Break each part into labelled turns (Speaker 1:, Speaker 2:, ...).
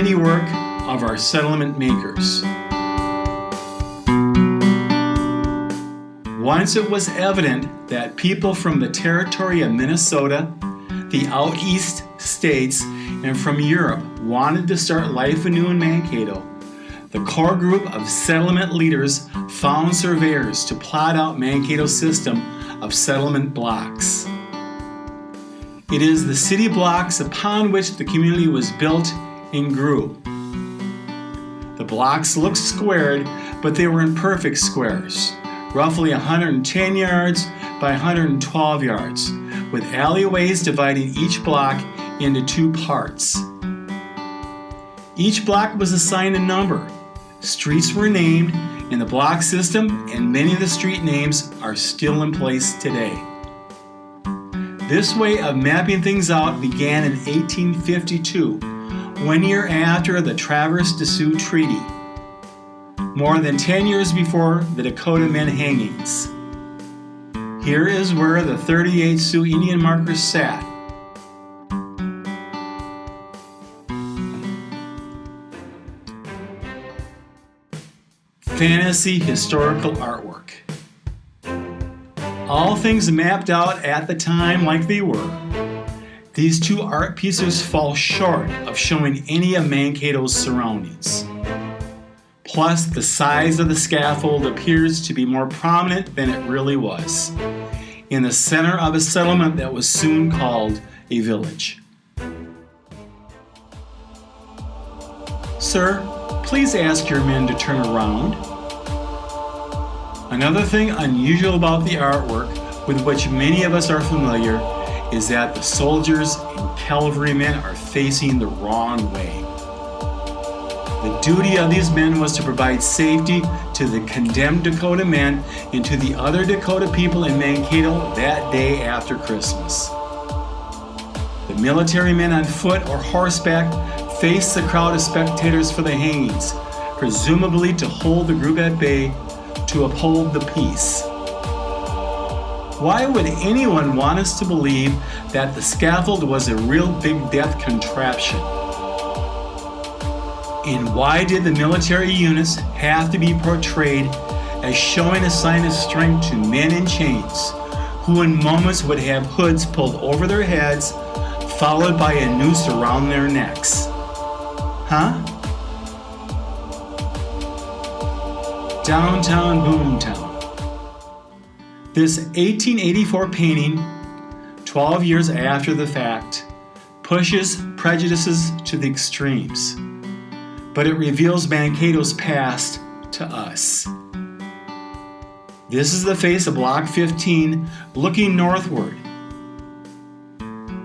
Speaker 1: handiwork of our settlement makers. Once it was evident that people from the territory of Minnesota, the out east states, and from Europe wanted to start life anew in Mankato, the core group of settlement leaders found surveyors to plot out Mankato's system of settlement blocks. It is the city blocks upon which the community was built and grew. The blocks looked squared, but they were imperfect squares, roughly 110 yards by 112 yards, with alleyways dividing each block into two parts. Each block was assigned a number. Streets were named in the block system, and many of the street names are still in place today. This way of mapping things out began in 1852, 1 year after the Traverse des Sioux Treaty, more than 10 years before the Dakota men hangings. Here is where the 38 Sioux Indian markers sat. Fantasy historical artwork. All things mapped out at the time like they were, these two art pieces fall short of showing any of Mankato's surroundings. Plus, the size of the scaffold appears to be more prominent than it really was, in the center of a settlement that was soon called a village. Sir, please ask your men to turn around. Another thing unusual about the artwork, with which many of us are familiar, is that the soldiers and cavalrymen are facing the wrong way. The duty of these men was to provide safety to the condemned Dakota men and to the other Dakota people in Mankato that day after Christmas. The military men on foot or horseback faced the crowd of spectators for the hangings, presumably to hold the group at bay, to uphold the peace. Why would anyone want us to believe that the scaffold was a real big death contraption? And why did the military units have to be portrayed as showing a sign of strength to men in chains, who in moments would have hoods pulled over their heads, followed by a noose around their necks? Huh? Downtown Boomtown. This 1884 painting, 12 years after the fact, pushes prejudices to the extremes, but it reveals Mankato's past to us. This is the face of Block 15 looking northward.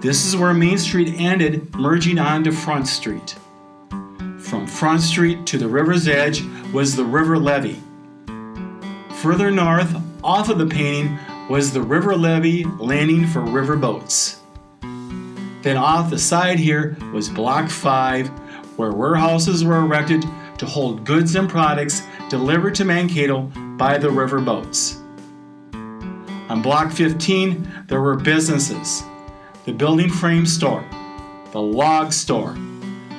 Speaker 1: This is where Main Street ended, merging onto Front Street. From Front Street to the river's edge was the river levee. Further north, off of the painting, was the river levee landing for river boats. Then off the side here was Block 5, where warehouses were erected to hold goods and products delivered to Mankato by the river boats. On Block 15, there were businesses: the building frame store, the log store,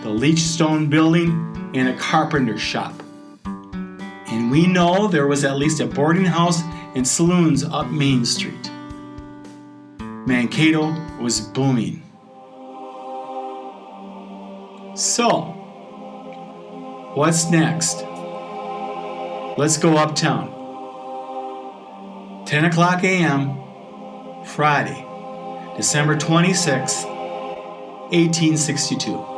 Speaker 1: the leach stone building, and a carpenter shop. And we know there was at least a boarding house and saloons up Main Street. Mankato was booming. So, what's next? Let's go uptown. 10 o'clock a.m., Friday, December 26th, 1862.